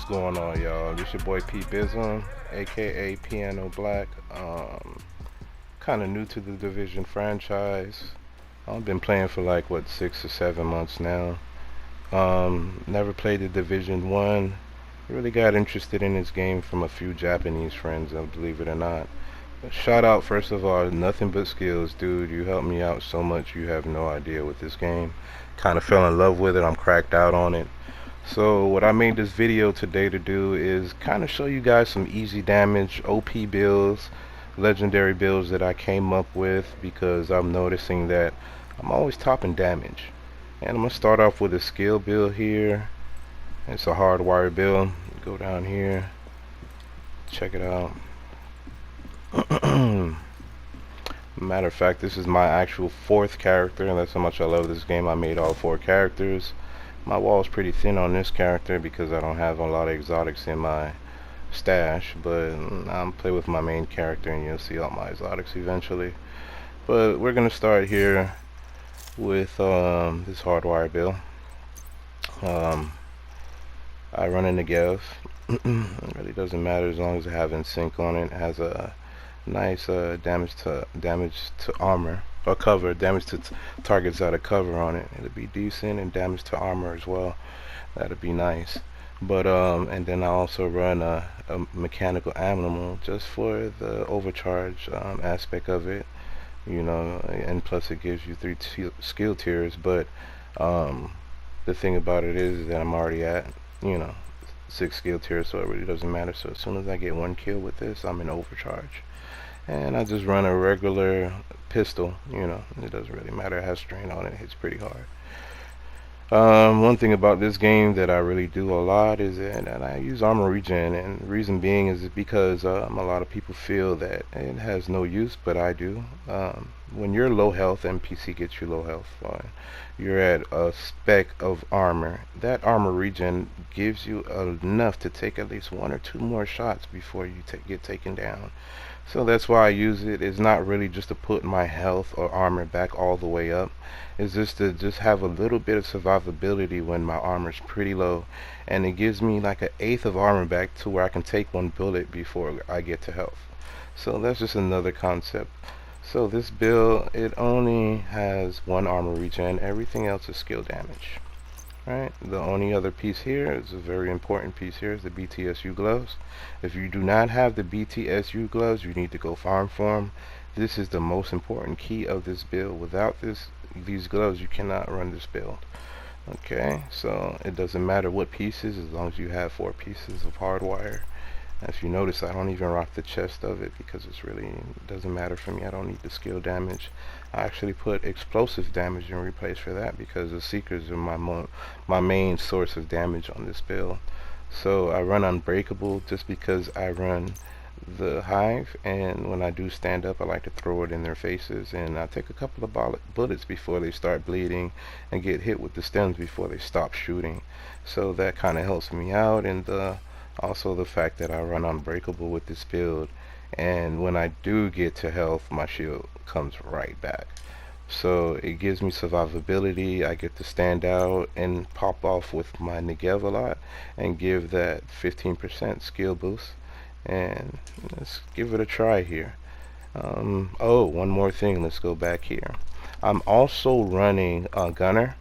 What's going on, y'all? This your boy PBizzom, aka Piano Black. Kind of new to the Division franchise. I've been playing for like 6 or 7 months now. Never played the Division 1. Really got interested in this game from a few Japanese friends, believe it or not. Shout out first of all, nothing but skills, dude. You helped me out so much. You have no idea with this game. Kind of fell in love with it. I'm cracked out on it. So what I made this video today to do is kind of show you guys some easy damage, OP builds, legendary builds that I came up with because I'm noticing that I'm always topping damage. And I'm going to start off with a skill build here. It's a hardwire build. Go down here, check it out. Matter of fact, this is my actual 4th character, and that's how much I love this game. I made all 4 characters. My wall is pretty thin on this character because I don't have a lot of exotics in my stash, but I'll play with my main character and you'll see all my exotics eventually. But we're gonna start here with this hardwire build. I run in the Gev. It really doesn't matter as long as I have in sync on it. It has a nice damage to armor or cover, damage to targets out of cover on it. It'll be decent, and damage to armor as well. That'd be nice. But and then I also run a mechanical animal just for the overcharge aspect of it, you know, and plus it gives you 3 skill tiers. But the thing about it is that I'm already at, you know, 6 skill tiers, so it really doesn't matter. So as soon as I get 1 kill with this, I'm in overcharge. And I just run a regular pistol, you know, it doesn't really matter. It has strain on it, it hits pretty hard. One thing about this game that I really do a lot is that I use armor regen, and the reason being is because a lot of people feel that it has no use, but I do. When you're low health, NPC gets you low health, you're at a speck of armor. That armor regen gives you enough to take at least 1 or 2 more shots before you get taken down. So that's why I use it. It's not really just to put my health or armor back all the way up. It's just to have a little bit of survivability when my armor's pretty low, and it gives me like 1/8 of armor back to where I can take 1 bullet before I get to health. So that's just another concept. So this build, it only has 1 armor regen. Everything else is skill damage. Right, the only other piece here is a very important piece here is the BTSU gloves. If you do not have the BTSU gloves, you need to go farm for them. This is the most important key of this build. Without these gloves, you cannot run this build. Okay, so it doesn't matter what pieces, as long as you have 4 pieces of hardwire. If you notice, I don't even rock the chest of it because it doesn't matter for me. I don't need the skill damage. I actually put explosive damage in replace for that because the seekers are my main source of damage on this build. So I run unbreakable just because I run the hive, and when I do stand up, I like to throw it in their faces, and I take a couple of bullets before they start bleeding and get hit with the stems before they stop shooting. So that kind of helps me out, and also the fact that I run unbreakable with this build, and when I do get to health, my shield comes right back. So it gives me survivability. I get to stand out and pop off with my Negev a lot and give that 15% skill boost. And let's give it a try here. Oh, one more thing. Let's go back here. I'm also running a gunner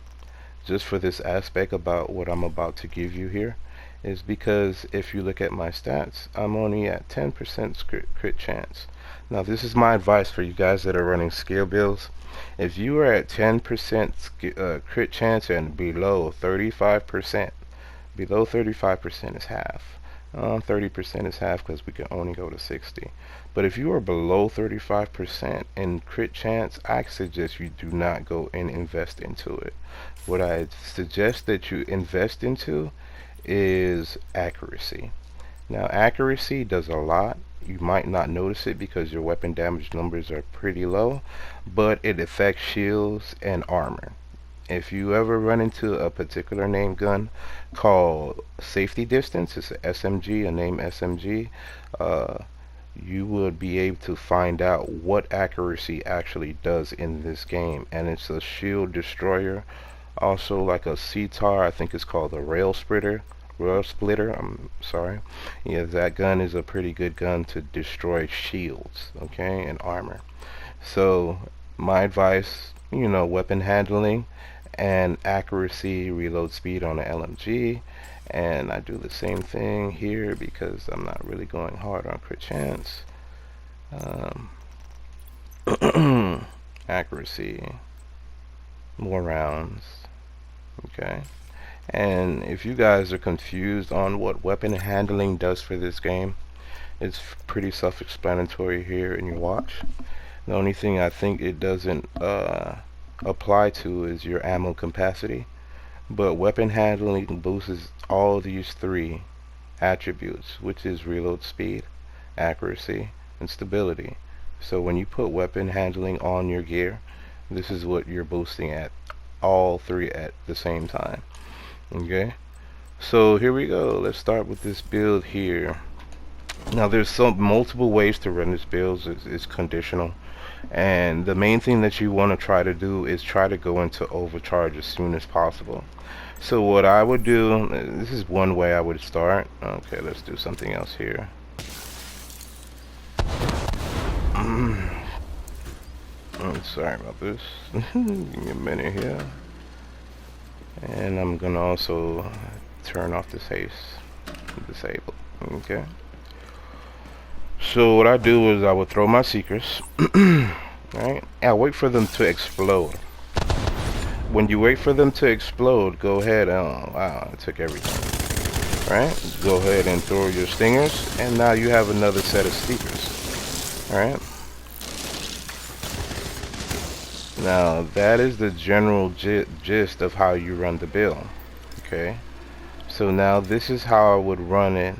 just for this aspect about what I'm about to give you here. Is because if you look at my stats, I'm only at 10% crit chance. Now this is my advice for you guys that are running skill builds. If you are at 10% crit chance and below 35%, below 35% is half. 30% is half because we can only go to 60. But if you are below 35% in crit chance, I suggest you do not go and invest into it. What I suggest that you invest into is accuracy. Now accuracy does a lot. You might not notice it because your weapon damage numbers are pretty low, but it affects shields and armor. If you ever run into a particular name gun called safety distance, it's a SMG, a name SMG, you would be able to find out what accuracy actually does in this game, and it's a shield destroyer. Also like a CTAR, I think it's called a rail splitter, world splitter. I'm sorry. Yeah, that gun is a pretty good gun to destroy shields, okay, and armor. So my advice, you know, weapon handling and accuracy, reload speed on the LMG. And I do the same thing here because I'm not really going hard on crit chance. Accuracy, more rounds, okay. And if you guys are confused on what weapon handling does for this game, it's pretty self-explanatory here in your watch. The only thing I think it doesn't apply to is your ammo capacity, but weapon handling boosts all these three attributes, which is reload speed, accuracy, and stability. So when you put weapon handling on your gear, this is what you're boosting at, all three at the same time. Okay, so here we go. Let's start with this build here. Now there's multiple ways to run this build. It's conditional, and the main thing that you want to try to do is try to go into overcharge as soon as possible. So what I would do, this is one way I would start. Okay, let's do something else here. Sorry about this. Give me a minute here. And I'm gonna also turn off this haste, disable. Okay. So what I do is I would throw my seekers, right? I wait for them to explode. When you wait for them to explode, go ahead. Oh wow, it took everything. Right? Go ahead and throw your stingers, and now you have another set of seekers. All right. Now that is the general gist of how you run the build. Okay. So now this is how I would run it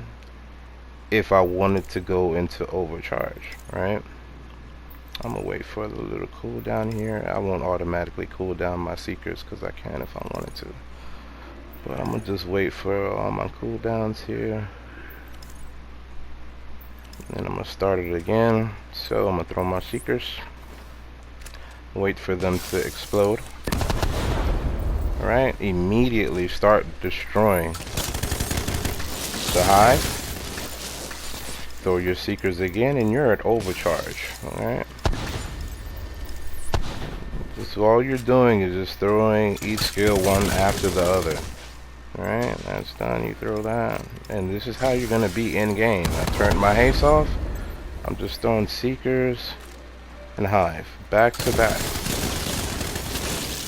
if I wanted to go into overcharge, right? I'm gonna wait for the little cooldown here. I won't automatically cool down my seekers because I can if I wanted to, but I'm gonna just wait for all my cooldowns here, and I'm gonna start it again. So I'm gonna throw my seekers, wait for them to explode. All right, immediately start destroying the hive. Throw your seekers again, and you're at overcharge. All right. So all you're doing is just throwing each skill one after the other. Alright, that's done. You throw that. And this is how you're going to be in game. I turned my haste off. I'm just throwing seekers and hive back to back.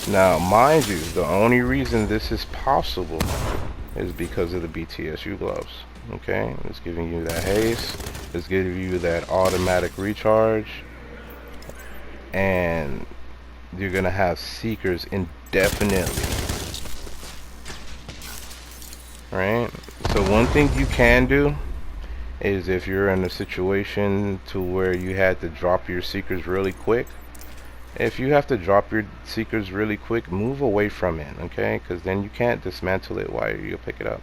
Now, mind you, the only reason this is possible is because of the BTSU gloves. Okay, it's giving you that haste. It's giving you that automatic recharge. And you're gonna have seekers indefinitely, right? So one thing you can do is if you're in a situation to where you had to drop your seekers really quick, if you have to drop your seekers really quick, move away from it, okay? Because then you can't dismantle it while you pick it up,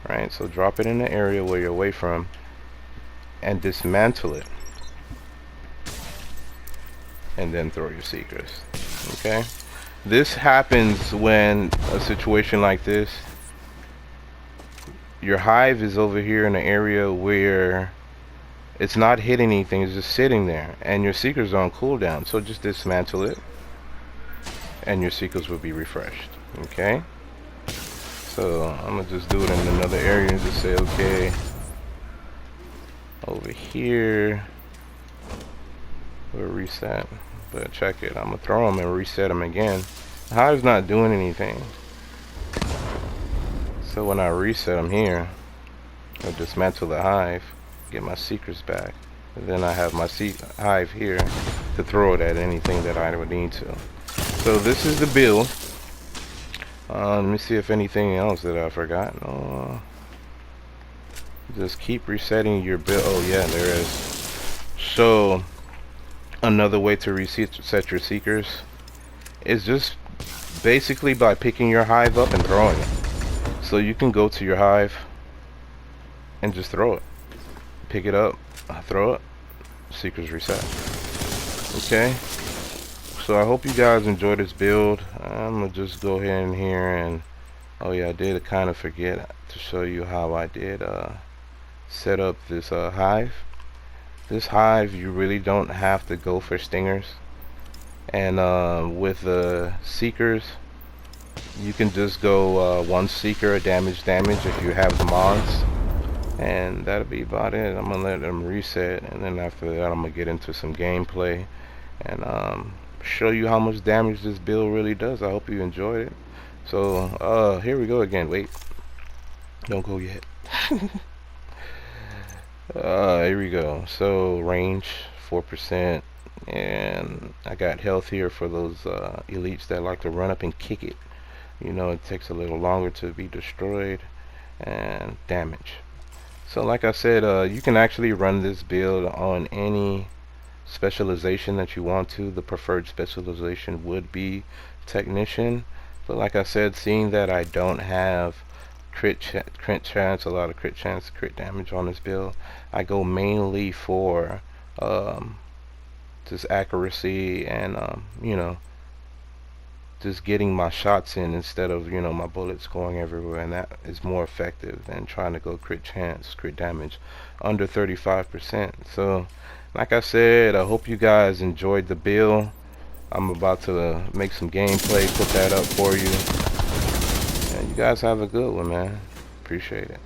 right? So drop it in the area where you're away from and dismantle it, and then throw your seekers. Okay, this happens when a situation like this, your hive is over here in an area where it's not hitting anything, it's just sitting there, and your seekers are on cooldown. So just dismantle it, and your seekers will be refreshed. Okay, so I'm gonna just do it in another area and just say, okay, over here we'll reset. But check it, I'm gonna throw them and reset them again. The hive's not doing anything. So when I reset them here, I dismantle the hive, get my seekers back, and then I have my hive here to throw it at anything that I would need to. So this is the build. Let me see if anything else that I forgot. Just keep resetting your build. Oh yeah, there is. So another way to reset your seekers is just basically by picking your hive up and throwing it. So you can go to your hive and just throw it. Pick it up, throw it, seekers reset. Okay, so I hope you guys enjoy this build. I'm gonna just go ahead in here and, oh yeah, I did kind of forget to show you how I did set up this hive. This hive, you really don't have to go for stingers, and with the seekers, you can just go one seeker damage if you have the mods, and that'll be about it. I'm gonna let them reset, and then after that I'm gonna get into some gameplay and show you how much damage this build really does. I hope you enjoyed it. So here we go again. Wait, don't go yet. Here we go. So range 4%, and I got health here for those elites that like to run up and kick it. You know, it takes a little longer to be destroyed, and damage. So like I said, you can actually run this build on any specialization that you want to. The preferred specialization would be technician, but like I said, seeing that I don't have crit chance, a lot of crit chance, crit damage on this build, I go mainly for just accuracy and you know, just getting my shots in instead of, you know, my bullets going everywhere, and that is more effective than trying to go crit chance, crit damage under 35%. So like I said, I hope you guys enjoyed the build. I'm about to make some gameplay, put that up for you, and you guys have a good one, man. Appreciate it.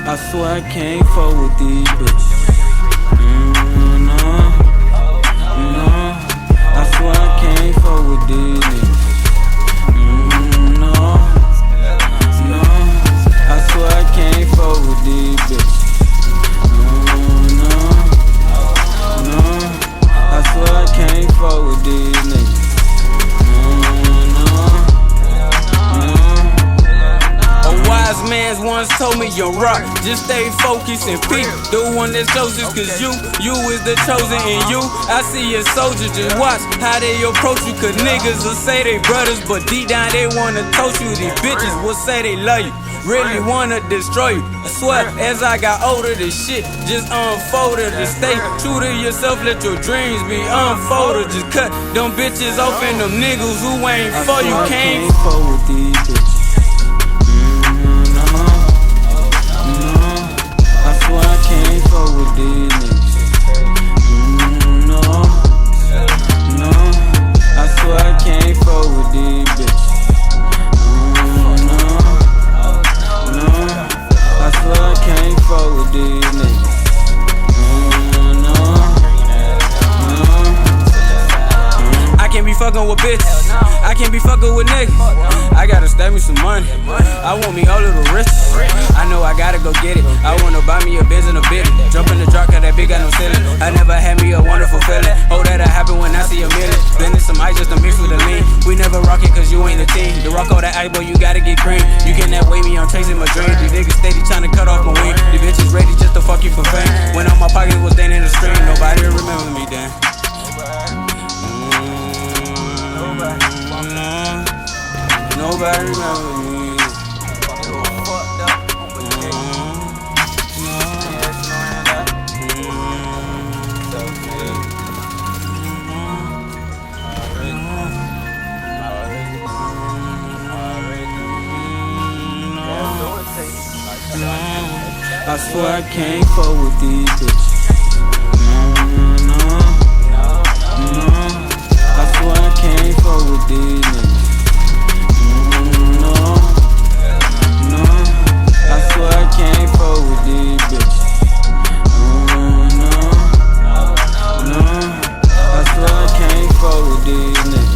I swear I can't fuck with these bitches. No. I swear I can't fuck with these niggas. No. I swear I can't fuck with these bitches. No. I swear I can't fuck with these niggas. Wise man once told me, yo, rock, just stay focused and pick the one that's closest, cause you is the chosen, and you, I see a soldier. Just watch how they approach you, cause niggas will say they brothers, but deep down they wanna toast you. These bitches will say they love you, really wanna destroy you. I swear, as I got older, this shit just unfolded. To stay true to yourself, let your dreams be unfolded. Just cut them bitches off and them niggas who ain't for you. Can't fuck with these bitches. I swear I can't fuck with these niggas. No. I swear I can't fuck with these bitches. No. I swear I can't fuck with these niggas. I can't be fucking with bitches. I can't be fucking with niggas. I gotta stack me some money. I want me all of the riches. I know I gotta go get it. I wanna buy me a Benz and a Bentley. Jump in the truck, cause that big got no ceiling. I never had me a wonderful feeling. Hope that'll happen when I see a million. Blending some ice just to mix with the lean. We never rock it cause you ain't the team. The rock all that ice, boy, you gotta get green. You cannot wait me, I'm chasing my dreams. These niggas steady trying to cut off my wing. These bitches ready just to fuck you for fame. When all my pockets was staying in the stream, nobody remember me then. Nobody remember me. I swear I can't fuck with these bitches. No. I swear I can't fuck with these niggas. No. I swear I can't fuck with these bitches. No. I swear I can't fuck with these niggas.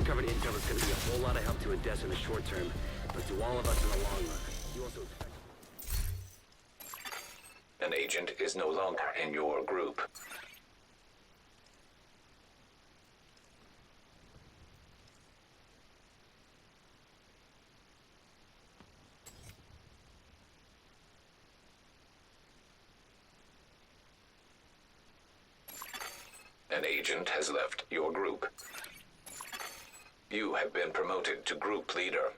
Uncovered intel is going to be a whole lot of help to Odessa in the short term, but to all of us in the long run. You also expect... An agent is no longer in your group. An agent has left your group. You have been promoted to group leader.